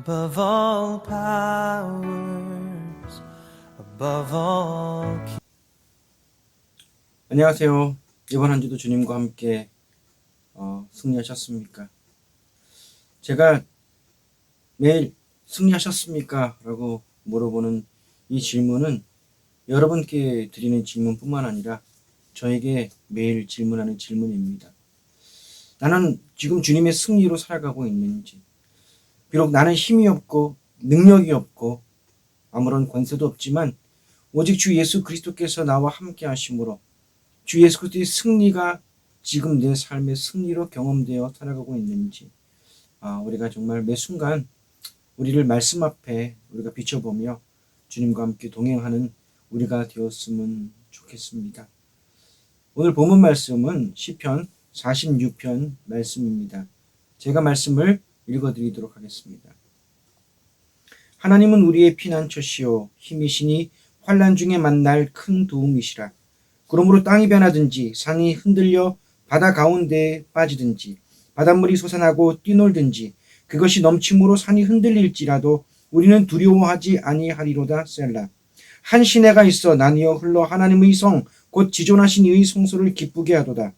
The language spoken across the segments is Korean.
above all powers, above all. 안녕하세요. 이번 한 주도 주님과 함께 승리하셨습니까? 제가 매일 승리하셨습니까? 라고 물어보는 이 질문은 여러분께 드리는 질문뿐만 아니라 저에게 매일 질문하는 질문입니다. 나는 지금 주님의 승리로 살아가고 있는지, 비록 나는 힘이 없고 능력이 없고 아무런 권세도 없지만 오직 주 예수 그리스도께서 나와 함께 하심으로 주 예수 그리스도의 승리가 지금 내 삶의 승리로 경험되어 살아가고 있는지, 우리가 정말 매 순간 우리를 말씀 앞에 우리가 비춰보며 주님과 함께 동행하는 우리가 되었으면 좋겠습니다. 오늘 본문 말씀은 시편 46편 말씀입니다. 제가 말씀을 읽어드리도록 하겠습니다. 하나님은 우리의 피난처시요 힘이시니 환난 중에 만날 큰 도움이시라. 그러므로 땅이 변하든지 산이 흔들려 바다 가운데에 빠지든지 바닷물이 솟아나고 뛰놀든지 그것이 넘침으로 산이 흔들릴지라도 우리는 두려워하지 아니하리로다. 셀라. 한 시내가 있어 나뉘어 흘러 하나님의 성 곧 지존하신 이의 성소를 기쁘게 하도다.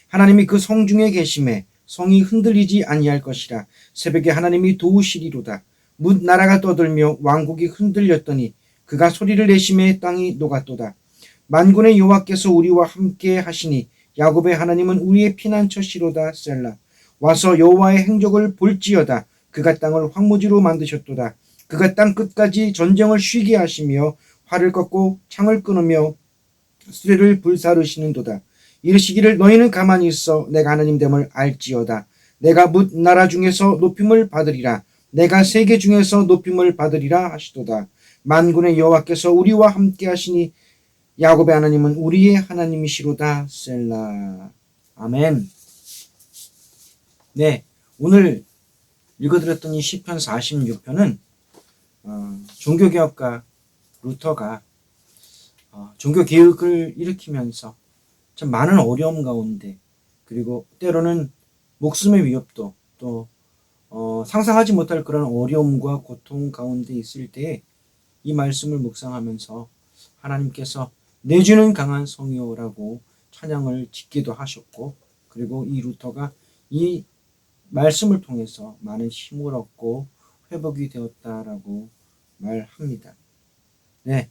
하나님이 그 성 중에 계심에 성이 흔들리지 아니할 것이라. 새벽에 하나님이 도우시리로다. 뭇 나라가 떠들며 왕국이 흔들렸더니 그가 소리를 내심에 땅이 녹았도다. 만군의 여호와께서 우리와 함께 하시니 야곱의 하나님은 우리의 피난처시로다. 셀라. 와서 여호와의 행적을 볼지어다. 그가 땅을 황무지로 만드셨도다. 그가 땅 끝까지 전쟁을 쉬게 하시며 활을 꺾고 창을 끊으며 수레를 불사르시는도다. 이르시기를 너희는 가만히 있어 내가 하나님됨을 알지어다. 내가 뭇 나라 중에서 높임을 받으리라. 내가 세계 중에서 높임을 받으리라 하시도다. 만군의 여호와께서 우리와 함께 하시니 야곱의 하나님은 우리의 하나님이시로다. 셀라. 아멘. 네, 오늘 읽어드렸던 이 시편 46편은 종교개혁가 루터가 종교개혁을 일으키면서 참 많은 어려움 가운데, 그리고 때로는 목숨의 위협도 또 상상하지 못할 그런 어려움과 고통 가운데 있을 때 이 말씀을 묵상하면서 하나님께서 내주는 강한 성이요라고 찬양을 짓기도 하셨고, 그리고 이 루터가 이 말씀을 통해서 많은 힘을 얻고 회복이 되었다라고 말합니다. 네,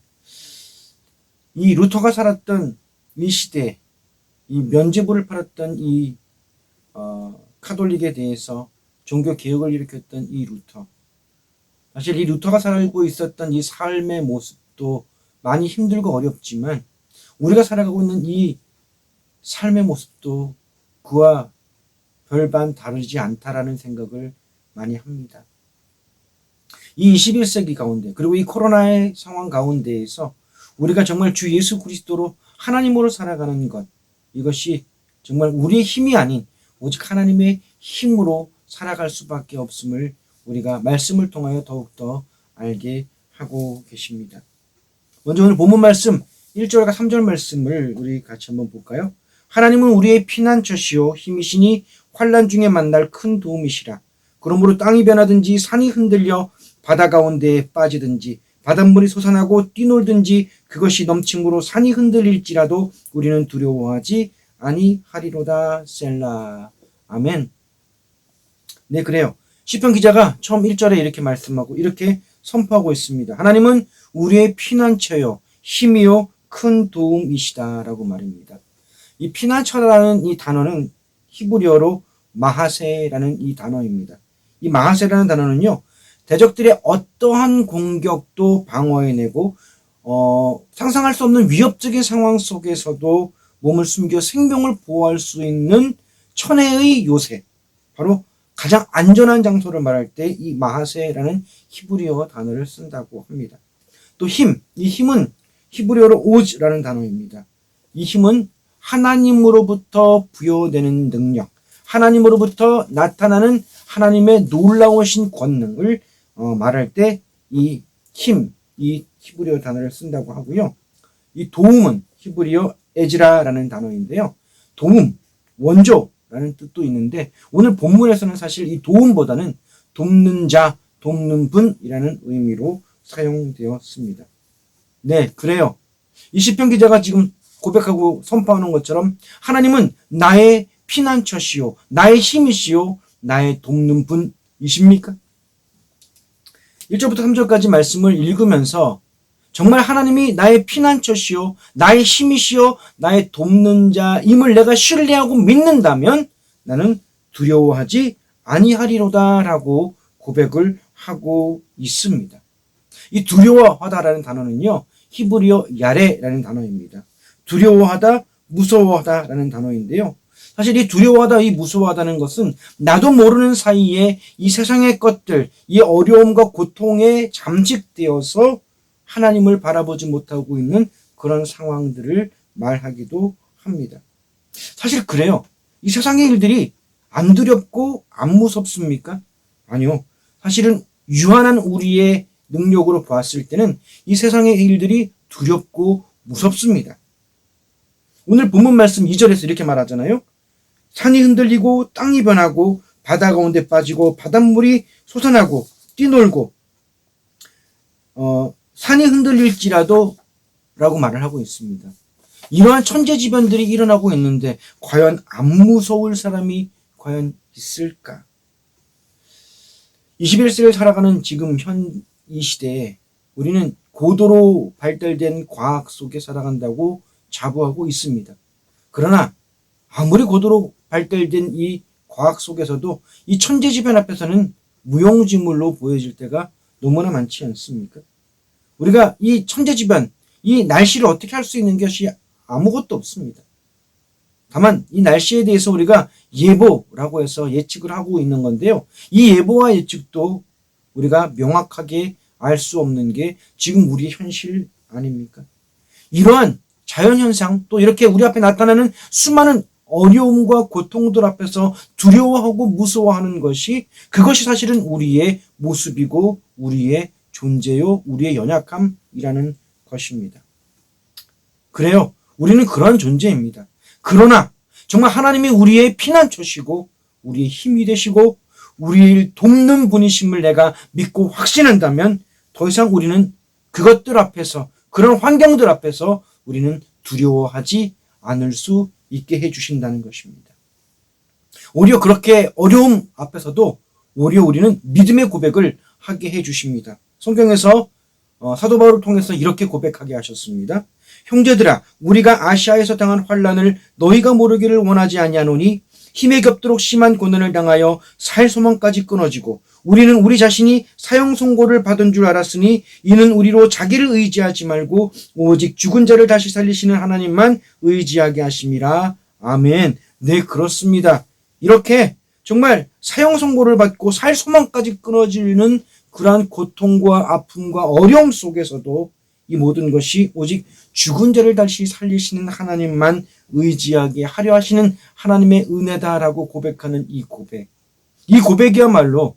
이 루터가 살았던 이 시대, 이 면죄부를 팔았던 이 카톨릭에 대해서 종교 개혁을 일으켰던 이 루터, 사실 이 루터가 살고 있었던 이 삶의 모습도 많이 힘들고 어렵지만 우리가 살아가고 있는 이 삶의 모습도 그와 별반 다르지 않다라는 생각을 많이 합니다. 이 21세기 가운데, 그리고 이 코로나의 상황 가운데에서 우리가 정말 주 예수 그리스도로 하나님으로 살아가는 것, 이것이 정말 우리의 힘이 아닌 오직 하나님의 힘으로 살아갈 수밖에 없음을 우리가 말씀을 통하여 더욱더 알게 하고 계십니다. 먼저 오늘 본문 말씀 1절과 3절 말씀을 우리 같이 한번 볼까요? 하나님은 우리의 피난처시요 힘이시니 환난 중에 만날 큰 도움이시라. 그러므로 땅이 변하든지 산이 흔들려 바다 가운데에 빠지든지 바닷물이 솟아나고 뛰놀든지 그것이 넘침으로 산이 흔들릴지라도 우리는 두려워하지 아니하리로다. 셀라. 아멘. 네, 그래요. 시편 기자가 처음 1절에 이렇게 말씀하고 이렇게 선포하고 있습니다. 하나님은 우리의 피난처요 힘이요 큰 도움이시다라고 말입니다. 이 피난처라는 이 단어는 히브리어로 마하세라는 이 단어입니다. 이 마하세라는 단어는요, 대적들의 어떠한 공격도 방어해내고 상상할 수 없는 위협적인 상황 속에서도 몸을 숨겨 생명을 보호할 수 있는 천혜의 요새, 바로 가장 안전한 장소를 말할 때 이 마하세라는 히브리어 단어를 쓴다고 합니다. 또 힘, 이 힘은 히브리어로 오즈라는 단어입니다. 이 힘은 하나님으로부터 부여되는 능력, 하나님으로부터 나타나는 하나님의 놀라우신 권능을 말할 때 이 힘, 이 히브리어 단어를 쓴다고 하고요. 이 도움은 히브리어 에즈라라는 단어인데요. 도움, 원조, 라는 뜻도 있는데 오늘 본문에서는 사실 이 도움보다는 돕는 자, 돕는 분이라는 의미로 사용되었습니다. 네, 그래요. 이 시편 기자가 지금 고백하고 선포하는 것처럼 하나님은 나의 피난처시요, 나의 힘이시요, 나의 돕는 분이십니까? 1절부터 3절까지 말씀을 읽으면서 정말 하나님이 나의 피난처시요, 나의 힘이시요, 나의 돕는 자임을 내가 신뢰하고 믿는다면 나는 두려워하지 아니하리로다라고 고백을 하고 있습니다. 이 두려워하다라는 단어는요, 히브리어 야레라는 단어입니다. 두려워하다, 무서워하다라는 단어인데요. 사실 이 두려워하다, 이 무서워하다는 것은 나도 모르는 사이에 이 세상의 것들, 이 어려움과 고통에 잠식되어서 하나님을 바라보지 못하고 있는 그런 상황들을 말하기도 합니다. 사실 그래요. 이 세상의 일들이 안 두렵고 안 무섭습니까? 아니요. 사실은 유한한 우리의 능력으로 보았을 때는 이 세상의 일들이 두렵고 무섭습니다. 오늘 본문 말씀 2절에서 이렇게 말하잖아요. 산이 흔들리고 땅이 변하고 바다 가운데 빠지고 바닷물이 솟아나고 뛰놀고 산이 흔들릴지라도 라고 말을 하고 있습니다. 이러한 천재지변들이 일어나고 있는데 과연 안 무서울 사람이 과연 있을까? 21세기를 살아가는 지금 이 시대에 우리는 고도로 발달된 과학 속에 살아간다고 자부하고 있습니다. 그러나 아무리 고도로 발달된 이 과학 속에서도 이 천재지변 앞에서는 무용지물로 보여질 때가 너무나 많지 않습니까? 우리가 이 천재지변, 이 날씨를 어떻게 할 수 있는 것이 아무것도 없습니다. 다만 이 날씨에 대해서 우리가 예보라고 해서 예측을 하고 있는 건데요. 이 예보와 예측도 우리가 명확하게 알 수 없는 게 지금 우리의 현실 아닙니까? 이러한 자연현상, 또 이렇게 우리 앞에 나타나는 수많은 어려움과 고통들 앞에서 두려워하고 무서워하는 것이, 그것이 사실은 우리의 모습이고 우리의 존재요, 우리의 연약함이라는 것입니다. 그래요. 우리는 그러한 존재입니다. 그러나 정말 하나님이 우리의 피난처시고 우리의 힘이 되시고 우리를 돕는 분이심을 내가 믿고 확신한다면 더 이상 우리는 그것들 앞에서, 그런 환경들 앞에서 우리는 두려워하지 않을 수 있게 해주신다는 것입니다. 오히려 그렇게 어려움 앞에서도 오히려 우리는 믿음의 고백을 하게 해주십니다. 성경에서 사도 바울을 통해서 이렇게 고백하게 하셨습니다. 형제들아, 우리가 아시아에서 당한 환난을 너희가 모르기를 원하지 아니하노니 힘에 겹도록 심한 고난을 당하여 살 소망까지 끊어지고 우리는 우리 자신이 사형 선고를 받은 줄 알았으니 이는 우리로 자기를 의지하지 말고 오직 죽은 자를 다시 살리시는 하나님만 의지하게 하심이라. 아멘. 네, 그렇습니다. 이렇게 정말 사형 선고를 받고 살 소망까지 끊어지는 그러한 고통과 아픔과 어려움 속에서도 이 모든 것이 오직 죽은 자를 다시 살리시는 하나님만 의지하게 하려 하시는 하나님의 은혜다라고 고백하는 이 고백. 이 고백이야말로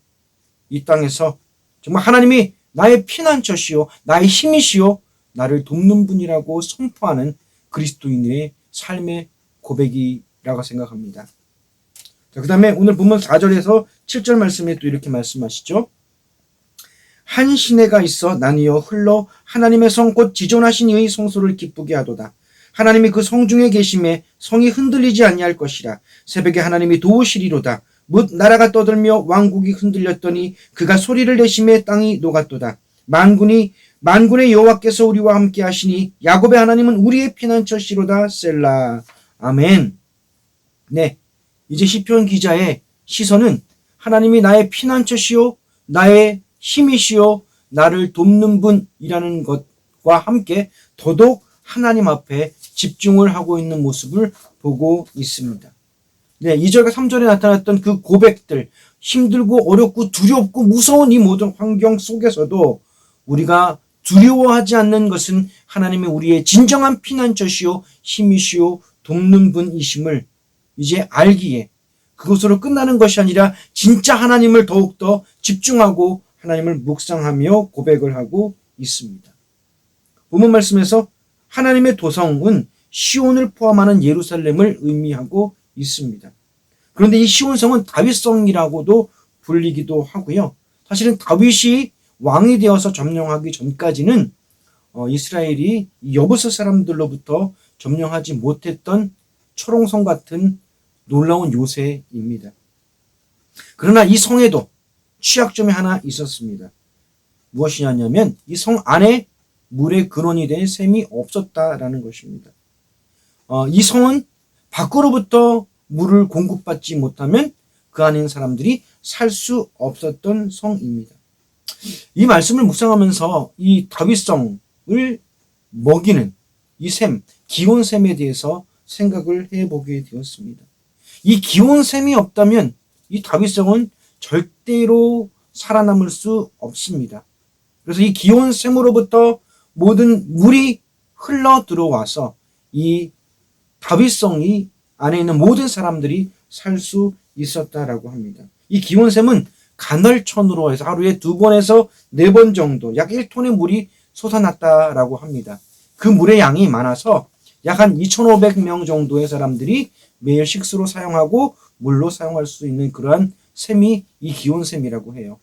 이 땅에서 정말 하나님이 나의 피난처시요, 나의 힘이시요, 나를 돕는 분이라고 선포하는 그리스도인의 삶의 고백이라고 생각합니다. 자, 그 다음에 오늘 본문 4절에서 7절 말씀에 또 이렇게 말씀하시죠. 한 시내가 있어 나뉘어 흘러 하나님의 성 곧 지존하신 이의 성소를 기쁘게 하도다. 하나님이 그 성 중에 계심에 성이 흔들리지 아니할 것이라. 새벽에 하나님이 도우시리로다. 뭇 나라가 떠들며 왕국이 흔들렸더니 그가 소리를 내심에 땅이 녹았도다. 만군의 여호와께서 우리와 함께 하시니 야곱의 하나님은 우리의 피난처시로다. 셀라. 아멘. 네, 이제 시편 기자의 시선은 하나님이 나의 피난처시요, 나의 힘이시요, 나를 돕는 분이라는 것과 함께 더더욱 하나님 앞에 집중을 하고 있는 모습을 보고 있습니다. 네, 2절과 3절에 나타났던 그 고백들, 힘들고 어렵고 두렵고 무서운 이 모든 환경 속에서도 우리가 두려워하지 않는 것은 하나님이 우리의 진정한 피난처시요, 힘이시요, 돕는 분이심을 이제 알기에 그것으로 끝나는 것이 아니라 진짜 하나님을 더욱더 집중하고 하나님을 묵상하며 고백을 하고 있습니다. 본문 말씀에서 하나님의 도성은 시온을 포함하는 예루살렘을 의미하고 있습니다. 그런데 이 시온성은 다윗성이라고도 불리기도 하고요. 사실은 다윗이 왕이 되어서 점령하기 전까지는 이스라엘이 여부스 사람들로부터 점령하지 못했던 초롱성 같은 놀라운 요새입니다. 그러나 이 성에도 취약점이 하나 있었습니다. 무엇이냐면 이 성 안에 물의 근원이 된 샘이 없었다라는 것입니다. 이 성은 밖으로부터 물을 공급받지 못하면 그 안에 있는 사람들이 살 수 없었던 성입니다. 이 말씀을 묵상하면서 이 다윗성을 먹이는 이 샘, 기온샘에 대해서 생각을 해보게 되었습니다. 이 기온샘이 없다면 이 다윗성은 절대로 살아남을 수 없습니다. 그래서 이 기온샘으로부터 모든 물이 흘러 들어와서 이 다윗성이 안에 있는 모든 사람들이 살 수 있었다라고 합니다. 이 기온샘은 간헐천으로 해서 하루에 2번에서 4번 정도 약 1톤의 물이 솟아났다라고 합니다. 그 물의 양이 많아서 약 한 2,500명 정도의 사람들이 매일 식수로 사용하고 물로 사용할 수 있는 그러한 샘이 이 기온샘이라고 해요.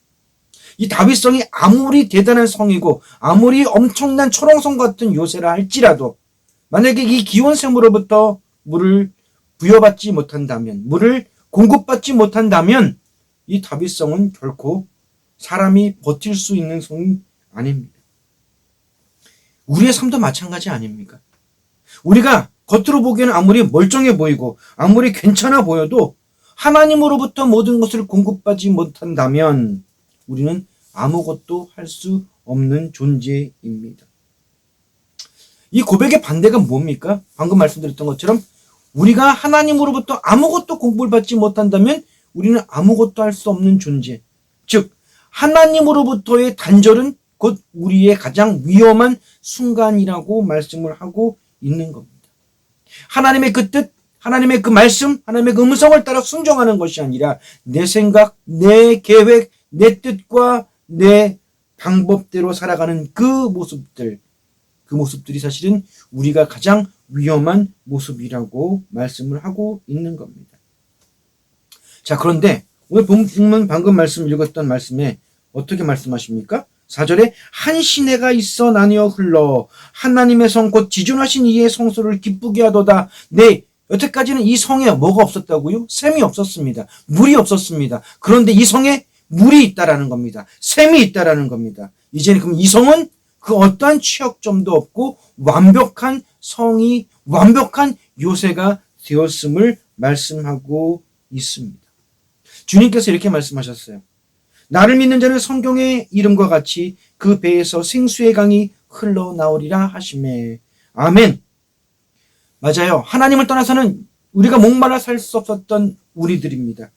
이 다윗성이 아무리 대단한 성이고 아무리 엄청난 초롱성 같은 요새라 할지라도 만약에 이 기온샘으로부터 물을 부여받지 못한다면, 물을 공급받지 못한다면 이 다윗성은 결코 사람이 버틸 수 있는 성이 아닙니다. 우리의 삶도 마찬가지 아닙니까? 우리가 겉으로 보기에는 아무리 멀쩡해 보이고 아무리 괜찮아 보여도 하나님으로부터 모든 것을 공급받지 못한다면 우리는 아무것도 할 수 없는 존재입니다. 이 고백의 반대가 뭡니까? 방금 말씀드렸던 것처럼 우리가 하나님으로부터 아무것도 공급을 받지 못한다면 우리는 아무것도 할 수 없는 존재. 즉 하나님으로부터의 단절은 곧 우리의 가장 위험한 순간이라고 말씀을 하고 있는 겁니다. 하나님의 그 뜻, 하나님의 그 말씀, 하나님의 그 음성을 따라 순종하는 것이 아니라 내 생각, 내 계획, 내 뜻과 내 방법대로 살아가는 그 모습들이 사실은 우리가 가장 위험한 모습이라고 말씀을 하고 있는 겁니다. 자, 그런데 오늘 본문 방금 말씀 읽었던 말씀에 어떻게 말씀하십니까? 4절에 한 시내가 있어 나뉘어 흘러 하나님의 성 곧 지존하신 이의 성소를 기쁘게 하도다. 네, 여태까지는 이 성에 뭐가 없었다고요? 샘이 없었습니다. 물이 없었습니다. 그런데 이 성에 물이 있다라는 겁니다. 샘이 있다라는 겁니다. 이제는 그럼 이 성은 그 어떠한 취약점도 없고 완벽한 성이, 완벽한 요새가 되었음을 말씀하고 있습니다. 주님께서 이렇게 말씀하셨어요. 나를 믿는 자는 성경의 이름과 같이 그 배에서 생수의 강이 흘러나오리라 하시매. 아멘. 맞아요. 하나님을 떠나서는 우리가 목말라 살 수 없었던 우리들입니다.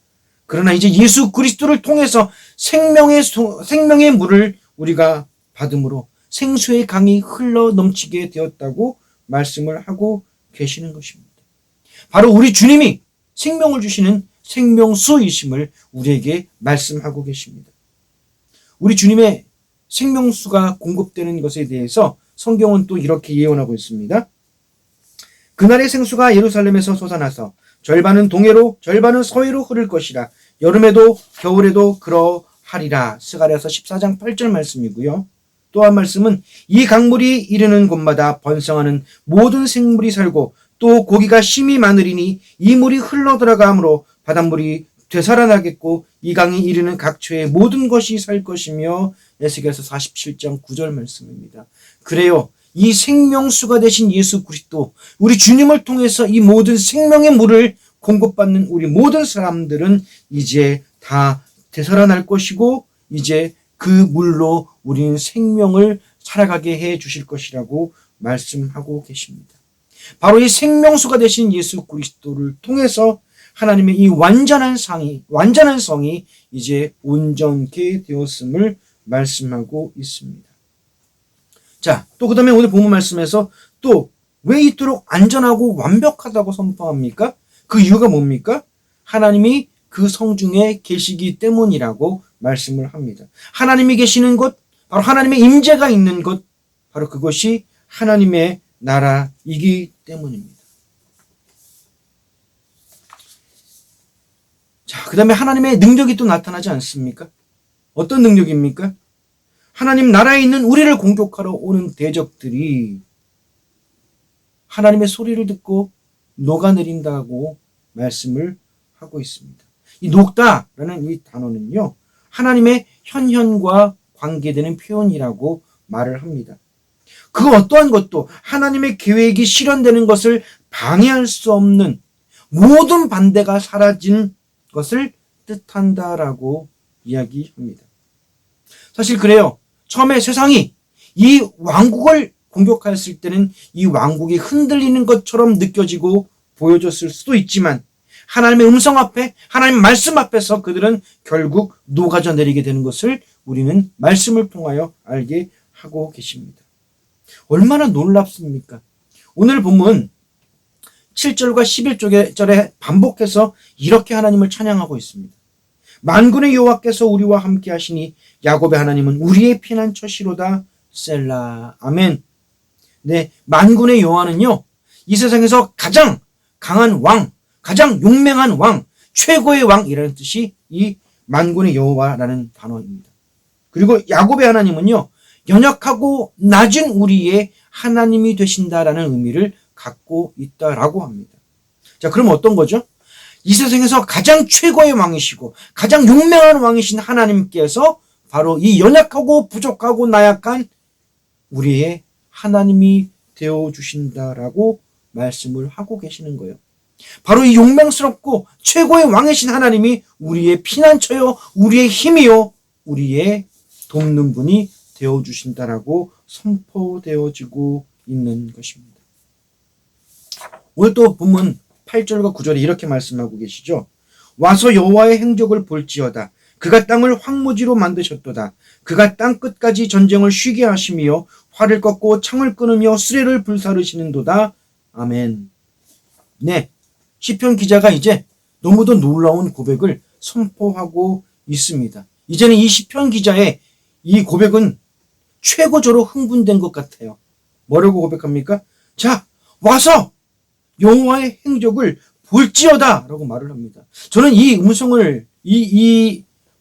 그러나 이제 예수 그리스도를 통해서 생명의 물을 우리가 받음으로 생수의 강이 흘러 넘치게 되었다고 말씀을 하고 계시는 것입니다. 바로 우리 주님이 생명을 주시는 생명수이심을 우리에게 말씀하고 계십니다. 우리 주님의 생명수가 공급되는 것에 대해서 성경은 또 이렇게 예언하고 있습니다. 그날의 생수가 예루살렘에서 솟아나서 절반은 동해로 절반은 서해로 흐를 것이라. 여름에도 겨울에도 그러하리라. 스가랴서 14장 8절 말씀이고요. 또 한 말씀은 이 강물이 이르는 곳마다 번성하는 모든 생물이 살고 또 고기가 심히 많으리니 이 물이 흘러들어가므로 바닷물이 되살아나겠고 이 강이 이르는 각처의 모든 것이 살 것이며 에스겔서 47장 9절 말씀입니다. 그래요. 이 생명수가 되신 예수 그리스도, 우리 주님을 통해서 이 모든 생명의 물을 공급받는 우리 모든 사람들은 이제 다 되살아날 것이고 이제 그 물로 우리는 생명을 살아가게 해 주실 것이라고 말씀하고 계십니다. 바로 이 생명수가 되신 예수 그리스도를 통해서 하나님의 이 완전한 성이 이제 온전케 되었음을 말씀하고 있습니다. 자, 또 그 다음에 오늘 본문 말씀에서 또 왜 이토록 안전하고 완벽하다고 선포합니까? 그 이유가 뭡니까? 하나님이 그 성중에 계시기 때문이라고 말씀을 합니다. 하나님이 계시는 곳, 바로 하나님의 임재가 있는 곳, 바로 그것이 하나님의 나라이기 때문입니다. 자, 그 다음에 하나님의 능력이 또 나타나지 않습니까? 어떤 능력입니까? 하나님 나라에 있는 우리를 공격하러 오는 대적들이 하나님의 소리를 듣고 녹아내린다고 말씀을 하고 있습니다. 이 녹다라는 이 단어는요, 하나님의 현현과 관계되는 표현이라고 말을 합니다. 그 어떠한 것도 하나님의 계획이 실현되는 것을 방해할 수 없는 모든 반대가 사라진 것을 뜻한다라고 이야기합니다. 사실 그래요. 처음에 세상이 이 왕국을 공격하였을 때는 이 왕국이 흔들리는 것처럼 느껴지고 보여졌을 수도 있지만 하나님의 음성 앞에, 하나님의 말씀 앞에서 그들은 결국 녹아져 내리게 되는 것을 우리는 말씀을 통하여 알게 하고 계십니다. 얼마나 놀랍습니까? 오늘 본문 7절과 11절에 반복해서 이렇게 하나님을 찬양하고 있습니다. 만군의 여호와께서 우리와 함께 하시니 야곱의 하나님은 우리의 피난처시로다. 셀라. 아멘. 네, 만군의 여호와는요, 이 세상에서 가장 강한 왕, 가장 용맹한 왕, 최고의 왕이라는 뜻이 이 만군의 여호와라는 단어입니다. 그리고 야곱의 하나님은요, 연약하고 낮은 우리의 하나님이 되신다라는 의미를 갖고 있다라고 합니다. 자, 그럼 어떤 거죠? 이 세상에서 가장 최고의 왕이시고 가장 용맹한 왕이신 하나님께서 바로 이 연약하고 부족하고 나약한 우리의 하나님이 되어주신다라고 말씀을 하고 계시는 거예요. 바로 이 용맹스럽고 최고의 왕이신 하나님이 우리의 피난처요, 우리의 힘이요, 우리의 돕는 분이 되어주신다라고 선포되어지고 있는 것입니다. 오늘 또 본문 8절과 9절에 이렇게 말씀하고 계시죠. 와서 여호와의 행적을 볼지어다. 그가 땅을 황무지로 만드셨도다. 그가 땅 끝까지 전쟁을 쉬게 하시며 활을 꺾고 창을 끊으며 수레를 불사르시는도다. 아멘. 네, 시편 기자가 이제 너무도 놀라운 고백을 선포하고 있습니다. 이제는 이 시편 기자의 이 고백은 최고조로 흥분된 것 같아요. 뭐라고 고백합니까? 자, 와서 여호와의 행적을 볼지어다 라고 말을 합니다. 저는 이 음성을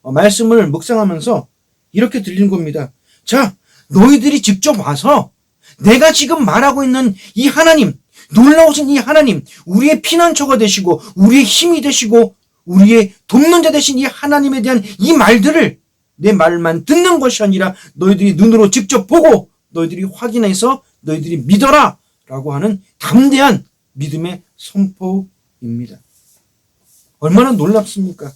말씀을 묵상하면서 이렇게 들리는 겁니다. 자, 너희들이 직접 와서 내가 지금 말하고 있는 이 하나님, 놀라우신 이 하나님, 우리의 피난처가 되시고 우리의 힘이 되시고 우리의 돕는 자 되신 이 하나님에 대한 이 말들을 내 말만 듣는 것이 아니라 너희들이 눈으로 직접 보고 너희들이 확인해서 너희들이 믿어라 라고 하는 담대한 믿음의 선포입니다. 얼마나 놀랍습니까?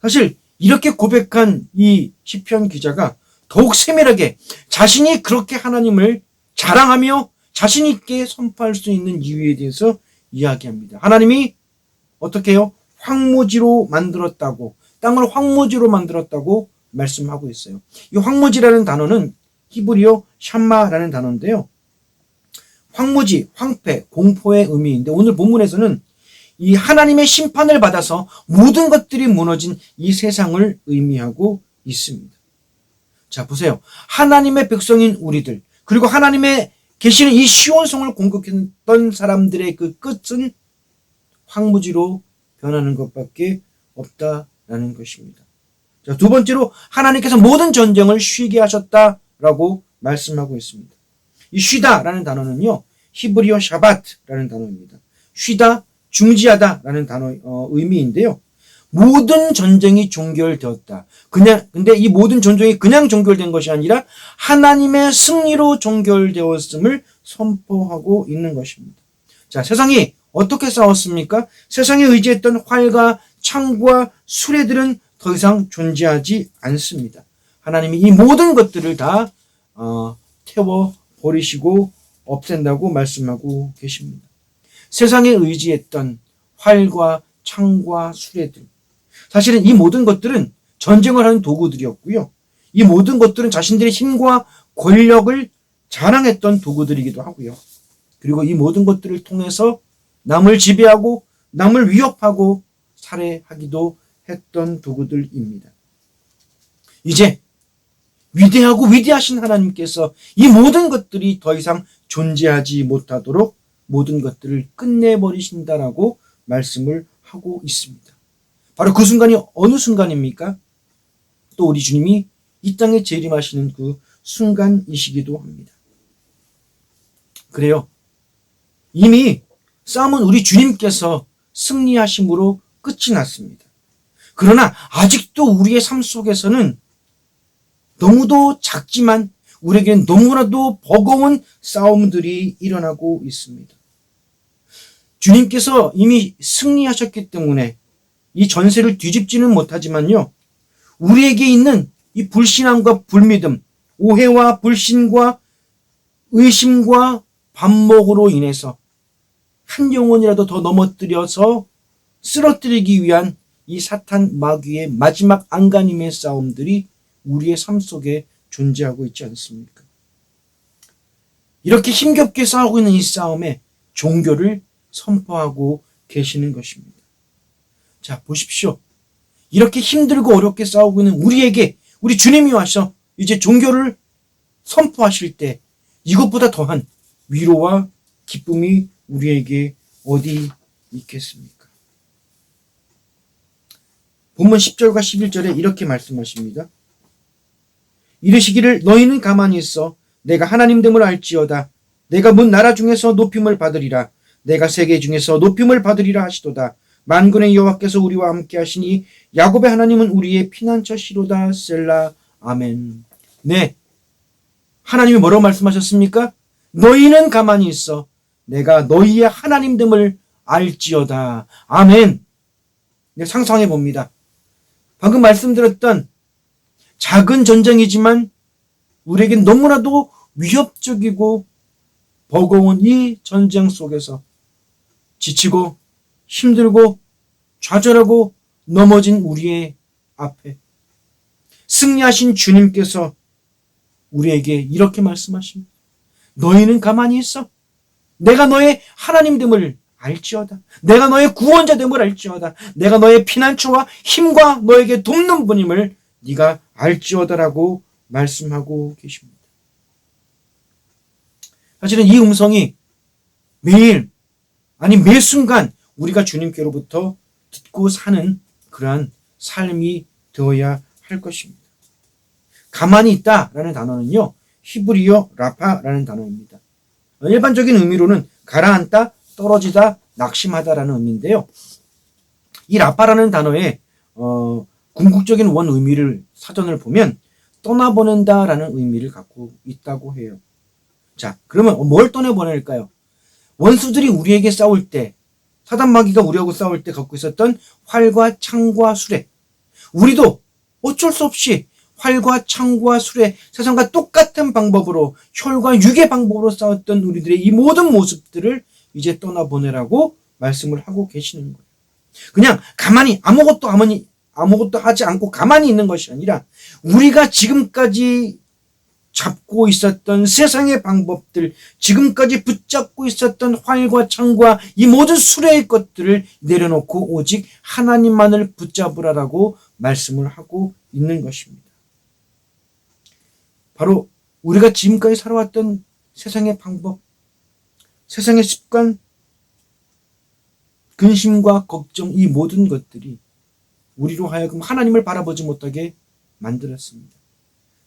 사실 이렇게 고백한 이 시편 기자가 더욱 세밀하게 자신이 그렇게 하나님을 자랑하며 자신 있게 선포할 수 있는 이유에 대해서 이야기합니다. 하나님이 어떻게 해요? 황무지로 만들었다고, 땅을 황무지로 만들었다고 말씀하고 있어요. 이 황무지라는 단어는 히브리어 샴마라는 단어인데요. 황무지, 황폐, 공포의 의미인데 오늘 본문에서는 이 하나님의 심판을 받아서 모든 것들이 무너진 이 세상을 의미하고 있습니다. 자, 보세요. 하나님의 백성인 우리들, 그리고 하나님의 계시는 이 시온성을 공격했던 사람들의 그 끝은 황무지로 변하는 것밖에 없다라는 것입니다. 자, 두 번째로 하나님께서 모든 전쟁을 쉬게 하셨다라고 말씀하고 있습니다. 이 쉬다라는 단어는요, 히브리어 샤바트라는 단어입니다. 쉬다, 중지하다 라는 단어 의미인데요. 모든 전쟁이 종결되었다. 근데 이 모든 전쟁이 그냥 종결된 것이 아니라 하나님의 승리로 종결되었음을 선포하고 있는 것입니다. 자, 세상이 어떻게 싸웠습니까? 세상에 의지했던 활과 창과 수레들은 더 이상 존재하지 않습니다. 하나님이 이 모든 것들을 다 태워 버리시고 없앤다고 말씀하고 계십니다. 세상에 의지했던 활과 창과 수레들, 사실은 이 모든 것들은 전쟁을 하는 도구들이었고요. 이 모든 것들은 자신들의 힘과 권력을 자랑했던 도구들이기도 하고요. 그리고 이 모든 것들을 통해서 남을 지배하고 남을 위협하고 살해하기도 했던 도구들입니다. 이제 위대하고 위대하신 하나님께서 이 모든 것들이 더 이상 존재하지 못하도록 모든 것들을 끝내버리신다라고 말씀을 하고 있습니다. 바로 그 순간이 어느 순간입니까? 또 우리 주님이 이 땅에 재림하시는 그 순간이시기도 합니다. 그래요. 이미 싸움은 우리 주님께서 승리하심으로 끝이 났습니다. 그러나 아직도 우리의 삶 속에서는 너무도 작지만 우리에게는 너무나도 버거운 싸움들이 일어나고 있습니다. 주님께서 이미 승리하셨기 때문에 이 전세를 뒤집지는 못하지만요, 우리에게 있는 이 불신앙과 불믿음, 오해와 불신과 의심과 반목으로 인해서 한 영혼이라도 더 넘어뜨려서 쓰러뜨리기 위한 이 사탄 마귀의 마지막 안간힘의 싸움들이 우리의 삶 속에 존재하고 있지 않습니까? 이렇게 힘겹게 싸우고 있는 이 싸움에 종교를 선포하고 계시는 것입니다. 자, 보십시오. 이렇게 힘들고 어렵게 싸우고 있는 우리에게 우리 주님이 와서 이제 종교를 선포하실 때 이것보다 더한 위로와 기쁨이 우리에게 어디 있겠습니까? 본문 10절과 11절에 이렇게 말씀하십니다. 이르시기를 너희는 가만히 있어 내가 하나님됨을 알지어다. 내가 문 나라 중에서 높임을 받으리라. 내가 세계 중에서 높임을 받으리라 하시도다. 만군의 여호와께서 우리와 함께 하시니 야곱의 하나님은 우리의 피난처시로다. 셀라. 아멘. 네, 하나님이 뭐라고 말씀하셨습니까? 너희는 가만히 있어 내가 너희의 하나님됨을 알지어다. 아멘. 네, 상상해 봅니다. 방금 말씀드렸던 작은 전쟁이지만 우리에겐 너무나도 위협적이고 버거운 이 전쟁 속에서 지치고 힘들고 좌절하고 넘어진 우리의 앞에 승리하신 주님께서 우리에게 이렇게 말씀하십니다. 너희는 가만히 있어. 내가 너의 하나님됨을 알지어다. 내가 너의 구원자됨을 알지어다. 내가 너의 피난처와 힘과 너에게 돕는 분임을 네가 알지어다라고 말씀하고 계십니다. 사실은 이 음성이 매일 아니 매 순간 우리가 주님께로부터 듣고 사는 그러한 삶이 되어야 할 것입니다. 가만히 있다라는 단어는요, 히브리어 라파라는 단어입니다. 일반적인 의미로는 가라앉다, 떨어지다, 낙심하다라는 의미인데요. 이 라파라는 단어의 궁극적인 원 의미를 사전을 보면 떠나보낸다라는 의미를 갖고 있다고 해요. 자, 그러면 뭘 떠나보낼까요? 원수들이 우리에게 싸울 때, 사단 마귀가 우리하고 싸울 때 갖고 있었던 활과 창과 수레, 우리도 어쩔 수 없이 활과 창과 수레, 세상과 똑같은 방법으로 혈과 육의 방법으로 싸웠던 우리들의 이 모든 모습들을 이제 떠나보내라고 말씀을 하고 계시는 거예요. 그냥 가만히 아무것도 하지 않고 가만히 있는 것이 아니라 우리가 지금까지 잡고 있었던 세상의 방법들, 지금까지 붙잡고 있었던 활과 창과 이 모든 수레의 것들을 내려놓고 오직 하나님만을 붙잡으라라고 말씀을 하고 있는 것입니다. 바로 우리가 지금까지 살아왔던 세상의 방법, 세상의 습관, 근심과 걱정, 이 모든 것들이 우리로 하여금 하나님을 바라보지 못하게 만들었습니다.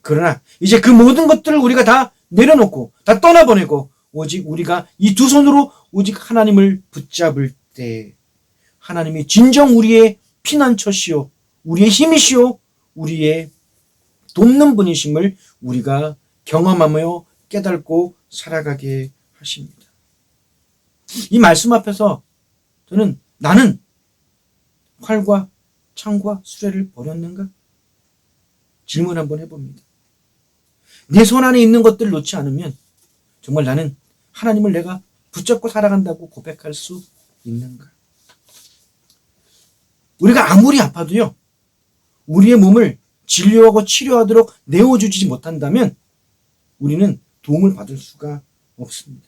그러나 이제 그 모든 것들을 우리가 다 내려놓고 다 떠나보내고 오직 우리가 이 두 손으로 오직 하나님을 붙잡을 때 하나님이 진정 우리의 피난처시오, 우리의 힘이시오, 우리의 돕는 분이심을 우리가 경험하며 깨닫고 살아가게 하십니다. 이 말씀 앞에서 저는 나는 활과 창과 수레를 버렸는가? 질문 한번 해봅니다. 내 손 안에 있는 것들을 놓지 않으면 정말 나는 하나님을 내가 붙잡고 살아간다고 고백할 수 있는가? 우리가 아무리 아파도요, 우리의 몸을 진료하고 치료하도록 내어주지 못한다면 우리는 도움을 받을 수가 없습니다.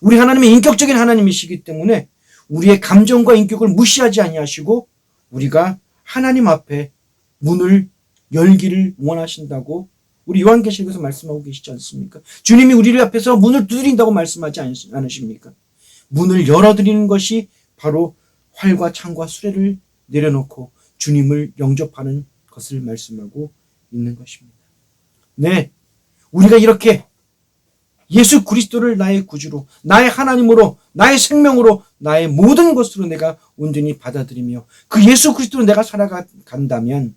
우리 하나님은 인격적인 하나님이시기 때문에 우리의 감정과 인격을 무시하지 아니하시고 우리가 하나님 앞에 문을 열기를 원하신다고 우리 요한계시록에서 말씀하고 계시지 않습니까? 주님이 우리를 앞에서 문을 두드린다고 말씀하지 않으십니까? 문을 열어드리는 것이 바로 활과 창과 수레를 내려놓고 주님을 영접하는 것을 말씀하고 있는 것입니다. 네, 우리가 이렇게 예수 그리스도를 나의 구주로, 나의 하나님으로, 나의 생명으로, 나의 모든 것으로 내가 온전히 받아들이며 그 예수 그리스도로 내가 살아간다면,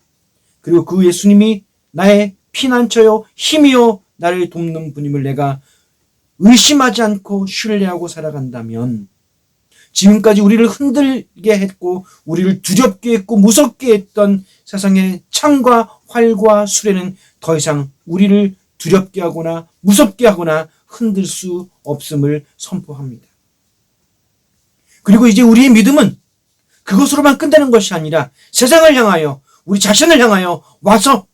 그리고 그 예수님이 나의 피난처요 힘이요 나를 돕는 분임을 내가 의심하지 않고 신뢰하고 살아간다면, 지금까지 우리를 흔들게 했고 우리를 두렵게 했고 무섭게 했던 세상의 창과 활과 수레는 더 이상 우리를 두렵게 하거나 무섭게 하거나 흔들 수 없음을 선포합니다. 그리고 이제 우리의 믿음은 그것으로만 끝나는 것이 아니라 세상을 향하여, 우리 자신을 향하여 와서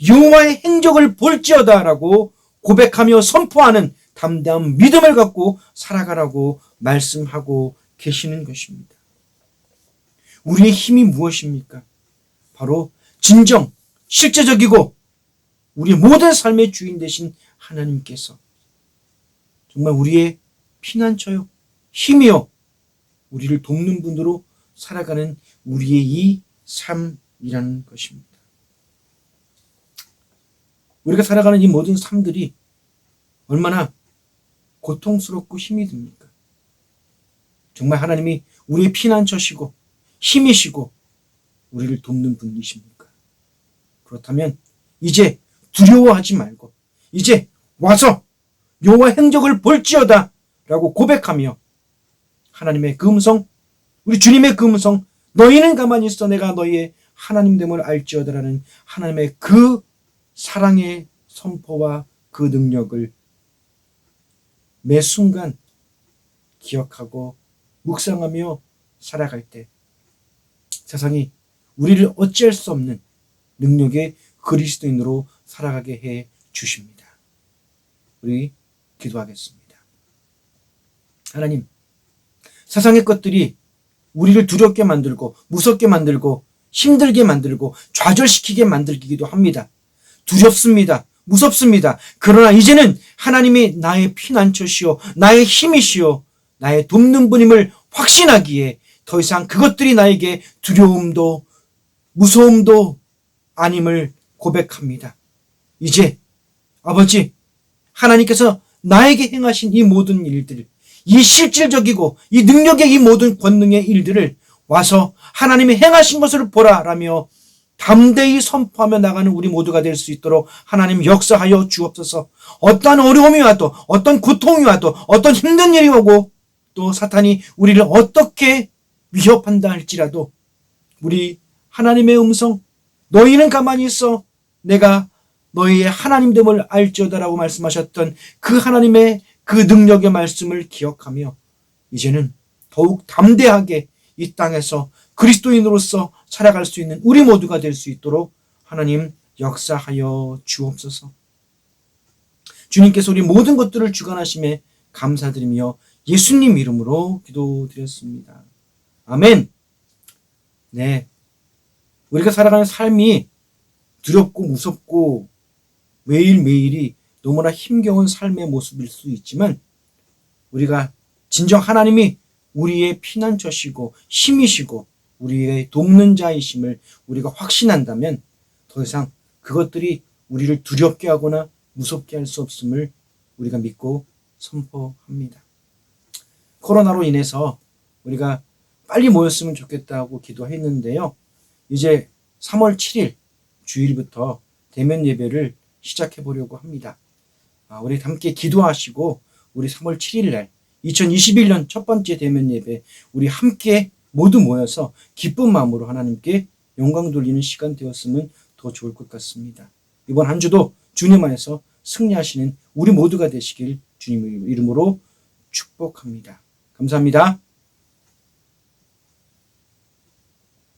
여호와의 행적을 볼지어다라고 고백하며 선포하는 담대한 믿음을 갖고 살아가라고 말씀하고 계시는 것입니다. 우리의 힘이 무엇입니까? 바로 진정 실제적이고 우리의 모든 삶의 주인 되신 하나님께서 정말 우리의 피난처요 힘이요 우리를 돕는 분으로 살아가는 우리의 이 삶이라는 것입니다. 우리가 살아가는 이 모든 삶들이 얼마나 고통스럽고 힘이 듭니까? 정말 하나님이 우리의 피난처시고 힘이시고 우리를 돕는 분이십니까? 그렇다면 이제 두려워하지 말고 이제 와서 여호와 행적을 볼지어다 라고 고백하며 하나님의 그 음성, 우리 주님의 그 음성, 너희는 가만히 있어 내가 너희의 하나님됨을 알지어다라는 하나님의 그 사랑의 선포와 그 능력을 매 순간 기억하고 묵상하며 살아갈 때 세상이 우리를 어찌할 수 없는 능력의 그리스도인으로 살아가게 해 주십니다. 우리 기도하겠습니다. 하나님, 세상의 것들이 우리를 두렵게 만들고 무섭게 만들고 힘들게 만들고 좌절시키게 만들기도 합니다. 두렵습니다. 무섭습니다. 그러나 이제는 하나님이 나의 피난처시오, 나의 힘이시오, 나의 돕는 분임을 확신하기에 더 이상 그것들이 나에게 두려움도 무서움도 아님을 고백합니다. 이제 아버지 하나님께서 나에게 행하신 이 모든 일들, 이 실질적이고 이 능력의 이 모든 권능의 일들을 와서 하나님이 행하신 것을 보라라며 담대히 선포하며 나가는 우리 모두가 될 수 있도록 하나님 역사하여 주옵소서. 어떠한 어려움이 와도 어떤 고통이 와도 어떤 힘든 일이 오고 또 사탄이 우리를 어떻게 위협한다 할지라도 우리 하나님의 음성, 너희는 가만히 있어 내가 너희의 하나님됨을 알지어다라고 말씀하셨던 그 하나님의 그 능력의 말씀을 기억하며 이제는 더욱 담대하게 이 땅에서 그리스도인으로서 살아갈 수 있는 우리 모두가 될 수 있도록 하나님 역사하여 주옵소서. 주님께서 우리 모든 것들을 주관하심에 감사드리며 예수님 이름으로 기도드렸습니다. 아멘. 네, 우리가 살아가는 삶이 두렵고 무섭고 매일매일이 너무나 힘겨운 삶의 모습일 수 있지만 우리가 진정 하나님이 우리의 피난처시고 힘이시고 우리의 돕는 자이심을 우리가 확신한다면 더 이상 그것들이 우리를 두렵게 하거나 무섭게 할 수 없음을 우리가 믿고 선포합니다. 코로나로 인해서 우리가 빨리 모였으면 좋겠다고 기도했는데요. 이제 3월 7일 주일부터 대면 예배를 시작해 보려고 합니다. 우리 함께 기도하시고 우리 3월 7일 날 2021년 첫 번째 대면 예배 우리 함께 모두 모여서 기쁜 마음으로 하나님께 영광 돌리는 시간 되었으면 더 좋을 것 같습니다. 이번 한 주도 주님 안에서 승리하시는 우리 모두가 되시길 주님의 이름으로 축복합니다. 감사합니다.